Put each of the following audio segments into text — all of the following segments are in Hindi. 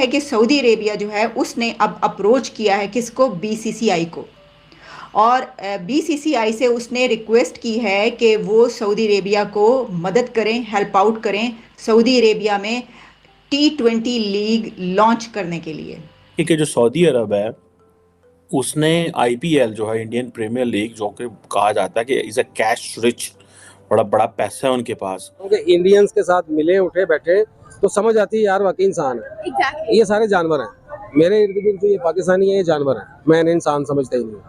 है कि सऊदी अरेबिया जो है उसने अब अप्रोच किया है किसको, बीसीसीआई को। और बीसीसीआई से उसने रिक्वेस्ट की है कि वो सऊदी अरेबिया को मदद करें, हेल्प आउट करें सऊदी अरेबिया में T20 लीग लॉन्च करने के लिए। कि जो सऊदी अरब है उसने आईपीएल जो है इंडियन प्रीमियर लीग, जो कि कहा जाता है कि इज अ कैश रिच, बड़ा बड़ा पैसा है उनके पास। क्योंकि इंडियंस के साथ मिले उठे बैठे तो समझ आती है यार वाकई इंसान है। ये सारे जानवर हैं मेरे इर्द गिर्द, जो ये पाकिस्तानी है ये जानवर है, मैं इन्हें इंसान समझता ही नहीं हूँ।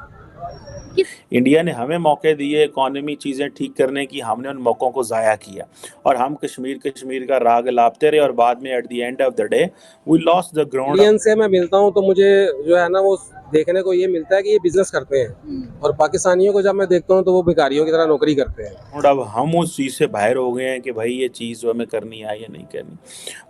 इंडिया ने हमें मौके दिए इकोनॉमी चीज़ें ठीक करने की, हमने उन मौक़ों को ज़ाया किया और हम कश्मीर कश्मीर का राग लापते रहे और बाद में at the end of the day we lost the ground. Indian से मैं मिलता हूँ तो मुझे जो है ना वो देखने को ये मिलता है कि ये बिजनेस करते हैं, और पाकिस्तानियों को जब मैं देखता हूँ तो वो भिखारियों की तरह नौकरी करते हैं। और अब हम उस चीज़ से बाहर हो गए हैं कि भाई ये चीज़ जो हमें करनी है या नहीं करनी।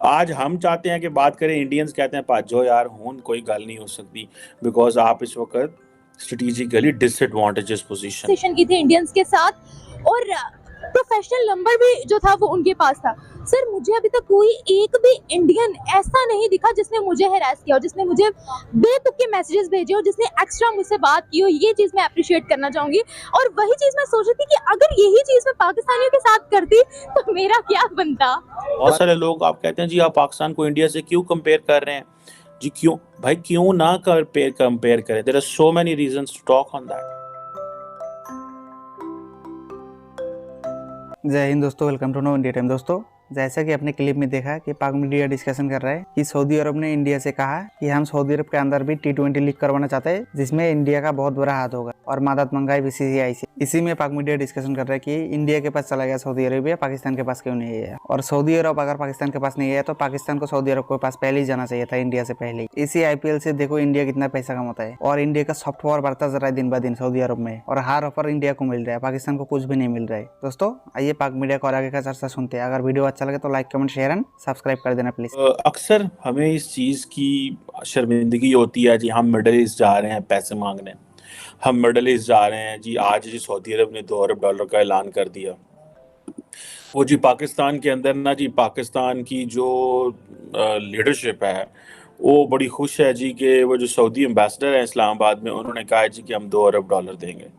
आज हम चाहते हैं कि बात करें, इंडियंस कहते हैं पाजो यार हूं कोई गल नहीं हो सकती, बिकॉज आप इस वक्त स्ट्रेटेजिकली डिसएडवांटेजेस पोजीशन की थी इंडियंस के साथ, और प्रोफेशनल नंबर भी जो था वो उनके पास था। सर मुझे अभी तक कोई एक भी इंडियन ऐसा नहीं दिखा जिसने मुझे हैरेस किया हो, जिसने मुझे बेतुके मैसेजेस भेजे हो, जिसने एक्स्ट्रा मुझसे बात की हो। ये चीज मैं अप्रिशिएट करना चाहूंगी। और वही चीज मैं सोच रही थी कि अगर यही चीज मैं पाकिस्तानियों के साथ करती तो मेरा क्या बनता। बहुत सारे लोग आप कहते हैं जी आप पाकिस्तान को इंडिया से क्यों कंपेयर कर रहे हैं जी, क्यों भाई, क्यों ना कंपेयर करें, there are so many reasons to talk on that. जय हिंद दोस्तों, welcome to know India time. दोस्तों जैसा कि आपने क्लिप में देखा कि पाक मीडिया डिस्कशन कर रहा है कि सऊदी अरब ने इंडिया से कहा कि हम सऊदी अरब के अंदर भी T20 लीग करवाना चाहते हैं जिसमें इंडिया का बहुत बड़ा हाथ होगा, और मदद मंगाई बीसीसीआई से। इसी में पाक मीडिया डिस्कशन कर रहा है कि इंडिया के पास चला गया सऊदी अरेबिया, पाकिस्तान के पास क्यों नहीं है, और सऊदी अरब अगर पाकिस्तान के पास नहीं है तो पाकिस्तान को सऊदी अरब के पास पहले ही जाना चाहिए था, इंडिया से पहले ही। इसी आईपीएल से देखो इंडिया कितना पैसा कमाता है, और इंडिया का सॉफ्ट पावर बढ़ता जा रहा है दिन ब दिन सऊदी अरब में, और हर ऑफर इंडिया को मिल रहा है, पाकिस्तान को कुछ भी नहीं मिल रहा है। दोस्तों आइए पाक मीडिया को और आगे का चर्चा सुनते हैं। अगर वीडियो अच्छा लगे तो like comment share and subscribe कर देना प्लीज। अक्सर हमें इस चीज़ की शर्मिंदगी होती है जी, हम मिडल ईस्ट जा रहे हैं पैसे मांगने, हम मिडल ईस्ट जा रहे हैं जी। आज जी सऊदी अरब ने $2 अरब का ऐलान कर दिया। वो जी पाकिस्तान के अंदर ना जी, पाकिस्तान की जो लीडरशिप है वो बड़ी खुश है जी कि वो जो सऊदी एम्बेसडर है इस्लामाबाद में, उन्होंने कहा है जी कि हम $2 अरब देंगे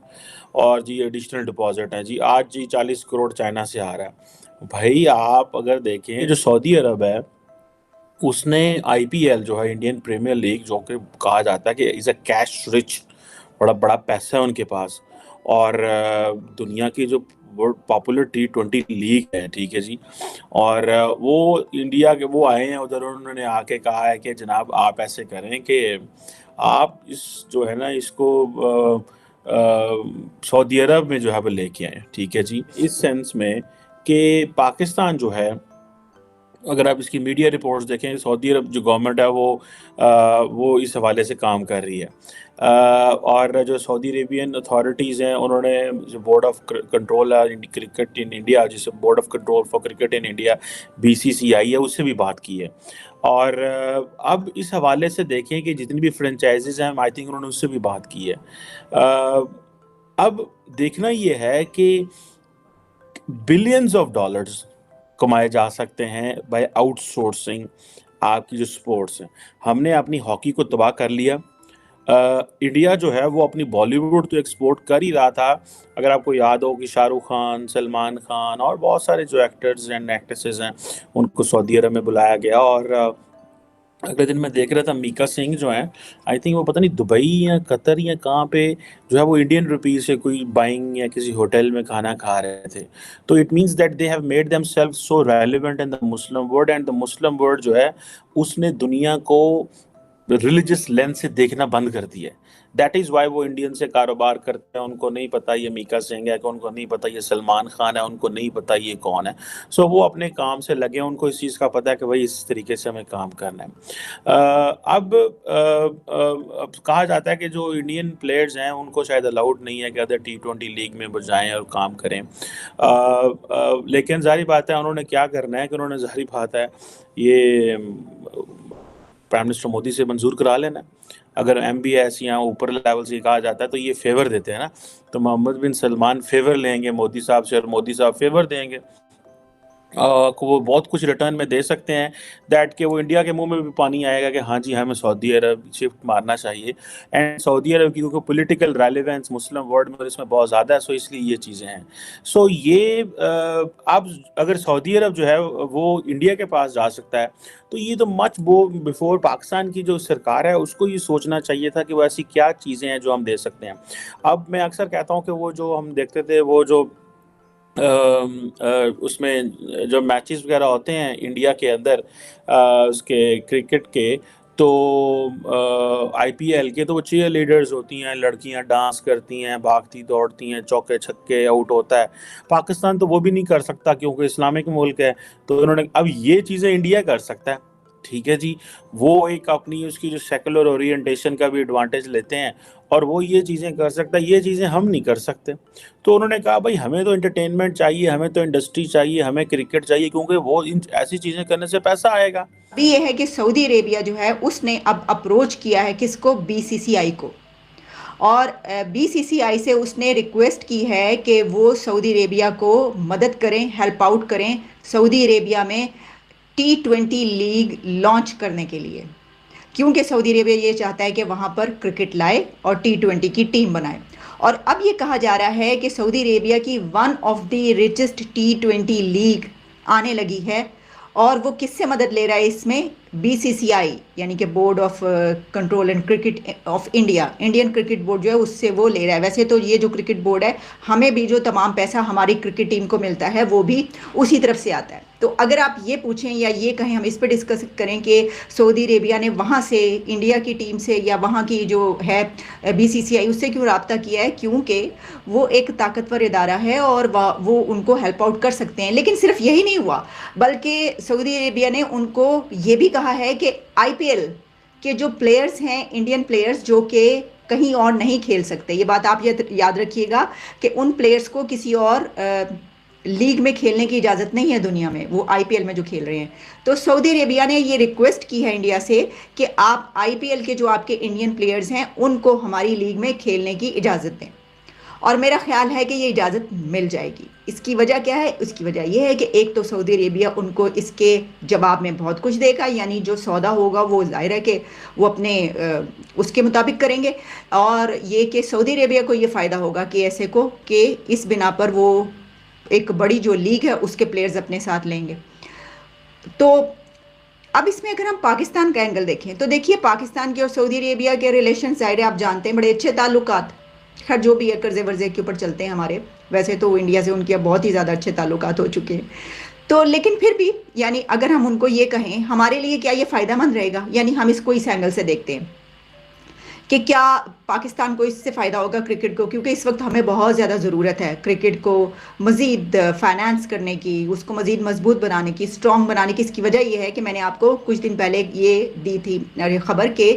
और जी एडिशनल डिपॉजिट है जी। आज जी 40 करोड़ चाइना से आ रहा है। भाई आप अगर देखें, जो सऊदी अरब है उसने आईपीएल जो है इंडियन प्रीमियर लीग, जो कि कहा जाता है कि इज अ कैश रिच, बड़ा बड़ा पैसा है उनके पास, और दुनिया की जो पॉपुलर T20 लीग है, ठीक है जी। और वो इंडिया के वो आए हैं उधर, उन्होंने आके कहा है कि जनाब आप ऐसे करें कि आप इस जो है ना इसको सऊदी अरब में जो है वो लेके आए, ठीक है जी। इस सेंस में कि पाकिस्तान जो है, अगर आप इसकी मीडिया रिपोर्ट्स देखें, सऊदी अरब जो गवर्नमेंट है वो इस हवाले से काम कर रही है। और जो सऊदी अरेबियन अथॉरिटीज़ हैं उन्होंने जो board of control cricket in India, जिसे board of control for cricket in India BCCI है, उससे भी बात की है। और अब इस हवाले से देखें कि जितनी भी फ्रेंचाइजीज हैं, आई थिंक उन्होंने उससे भी बात की है। अब देखना ये है कि बिलियंस ऑफ डॉलर्स कमाए जा सकते हैं बाय आउटसोर्सिंग आपकी जो स्पोर्ट्स है। हमने अपनी हॉकी को तबाह कर लिया। इंडिया जो है वो अपनी बॉलीवुड तो एक्सपोर्ट कर ही रहा था। अगर आपको याद हो कि शाहरुख खान, सलमान खान और बहुत सारे जो एक्टर्स एंड एक्ट्रेसेस हैं उनको सऊदी अरब में बुलाया गया। और अगले दिन मैं देख रहा था मीका सिंह जो है, आई थिंक वो पता नहीं दुबई या कतर या कहाँ पे जो है वो इंडियन रुपीज़ से कोई बाइंग या किसी होटल में खाना खा रहे थे। तो it means that they have made themselves so relevant in the Muslim world, and the Muslim world जो है उसने दुनिया को रिलीजियस लेंस से देखना बंद कर दिया है। दैट इज़ वाई वो इंडियन से कारोबार करते हैं। उनको नहीं पता ये मीका सिंह है, उनको नहीं पता ये सलमान खान है, उनको नहीं पता ये कौन है। सो वो अपने काम से लगे, उनको इस चीज़ का पता है कि भाई इस तरीके से हमें काम करना है। अब कहा जाता है कि जो इंडियन प्लेयर्स हैं उनको शायद अलाउड नहीं है कि अदर T20 लीग में वो जाएँ और काम करें। लेकिन जाहिर बात है उन्होंने क्या करना है कि उन्होंने जाहिर बात है ये प्राइम मिनिस्टर मोदी से मंजूर करा लेना। अगर MBS या ऊपर लेवल से कहा जाता है तो ये फेवर देते हैं ना, तो मोहम्मद बिन सलमान फेवर लेंगे मोदी साहब से और मोदी साहब फेवर देंगे। को वो बहुत कुछ रिटर्न में दे सकते हैं, दैट कि वो इंडिया के मुंह में भी पानी आएगा कि हाँ जी हमें सऊदी अरब शिफ्ट मारना चाहिए। एंड सऊदी अरब की क्योंकि पॉलिटिकल रेलेवेंस मुस्लिम वर्ल्ड में इसमें बहुत ज़्यादा है, सो इसलिए ये चीज़ें हैं। सो ये अब अगर सऊदी अरब जो है वो इंडिया के पास जा सकता है, तो ये तो मच वो बिफोर पाकिस्तान की जो सरकार है उसको ये सोचना चाहिए था कि वो ऐसी क्या चीज़ें हैं जो हम दे सकते हैं। अब मैं अक्सर कहता हूँ कि वो जो हम देखते थे वो जो उसमें जो मैचेस वगैरह होते हैं इंडिया के अंदर उसके क्रिकेट के, तो आईपीएल के, तो वो चीयर लीडर्स होती हैं, लड़कियां डांस करती हैं, भागती दौड़ती हैं, चौके छक्के आउट होता है। पाकिस्तान तो वो भी नहीं कर सकता क्योंकि इस्लामिक मुल्क है। तो उन्होंने अब ये चीज़ें इंडिया कर सकता है, ठीक है जी, वो एक अपनी उसकी जो सेकुलर ओरिएंटेशन का भी एडवांटेज लेते हैं और वो ये चीज़ें कर सकता है, ये चीज़ें हम नहीं कर सकते। तो उन्होंने कहा भाई हमें तो एंटरटेनमेंट चाहिए, हमें तो इंडस्ट्री चाहिए, हमें क्रिकेट चाहिए, क्योंकि वो इन ऐसी चीज़ें करने से पैसा आएगा। अभी ये है कि सऊदी अरेबिया जो है उसने अब अप्रोच किया है किसको, बीसीसीआई को, और बीसीसीआई से उसने रिक्वेस्ट की है कि वो सऊदी अरेबिया को मदद करें, हेल्प आउट करें सऊदी अरेबिया में T20 लीग लॉन्च करने के लिए, क्योंकि सऊदी अरेबिया ये चाहता है कि वहाँ पर क्रिकेट लाए और T20 की टीम बनाए। और अब ये कहा जा रहा है कि सऊदी अरेबिया की one of the richest T20 league आने लगी है, और वो किससे मदद ले रहा है इसमें, बीसीसीआई यानी कि board of control and cricket of India, Indian cricket board जो है उससे वो ले रहा है। वैसे तो ये जो क्रिकेट बोर्ड है, हमें भी जो तमाम पैसा हमारी क्रिकेट टीम को मिलता है वो भी उसी तरफ से आता है। तो अगर आप ये पूछें या ये कहें, हम इस पर डिस्कस करें कि सऊदी अरेबिया ने वहाँ से इंडिया की टीम से या वहाँ की जो है बीसीसीआई उससे क्यों रब्ता किया है, क्योंकि वो एक ताकतवर इदारा है और वो उनको हेल्प आउट कर सकते हैं। लेकिन सिर्फ यही नहीं हुआ, बल्कि सऊदी अरेबिया ने उनको ये भी कहा है कि आईपीएल के जो प्लेयर्स हैं, इंडियन प्लेयर्स जो कि कहीं और नहीं खेल सकते, ये बात आप याद रखिएगा कि उन प्लेयर्स को किसी और लीग में खेलने की इजाज़त नहीं है दुनिया में, वो आईपीएल में जो खेल रहे हैं। तो सऊदी अरेबिया ने ये रिक्वेस्ट की है इंडिया से कि आप आईपीएल के जो आपके इंडियन प्लेयर्स हैं उनको हमारी लीग में खेलने की इजाज़त दें, और मेरा ख्याल है कि ये इजाज़त मिल जाएगी। इसकी वजह क्या है, उसकी वजह यह है कि एक तो सऊदी अरेबिया उनको इसके जवाब में बहुत कुछ देगा, यानी जो सौदा होगा वो ज़ाहिर है कि वो अपने उसके मुताबिक करेंगे, और ये कि सऊदी अरेबिया को ये फ़ायदा होगा कि ऐसे को कि इस बिना पर वो एक बड़ी जो लीग है उसके प्लेयर्स अपने साथ लेंगे। तो अब इसमें अगर हम पाकिस्तान का एंगल देखें तो देखिए, पाकिस्तान के और सऊदी अरेबिया के रिलेशन साइड आप जानते हैं बड़े अच्छे ताल्लुकात, खैर जो भी है कर्जे वर्जे के ऊपर चलते हैं हमारे, वैसे तो इंडिया से उनके बहुत ही ज़्यादा अच्छे ताल्लुकात हो चुके हैं। तो लेकिन फिर भी यानी अगर हम उनको ये कहें हमारे लिए क्या ये फ़ायदेमंद रहेगा, यानी हम इसको इस एंगल से देखते हैं कि क्या पाकिस्तान को इससे फ़ायदा होगा क्रिकेट को, क्योंकि इस वक्त हमें बहुत ज़्यादा ज़रूरत है क्रिकेट को मज़ीद फाइनेंस करने की, उसको मज़ीद मजबूत बनाने की, स्ट्रॉन्ग बनाने की। इसकी वजह यह है कि मैंने आपको कुछ दिन पहले ये दी थी ख़बर के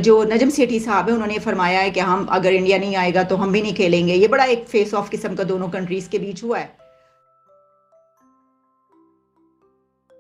जो नजम सेठी साहब है उन्होंने फरमाया है कि हम अगर इंडिया नहीं आएगा तो हम भी नहीं खेलेंगे। ये बड़ा एक फेस ऑफ किस्म का दोनों कंट्रीज़ के बीच हुआ है।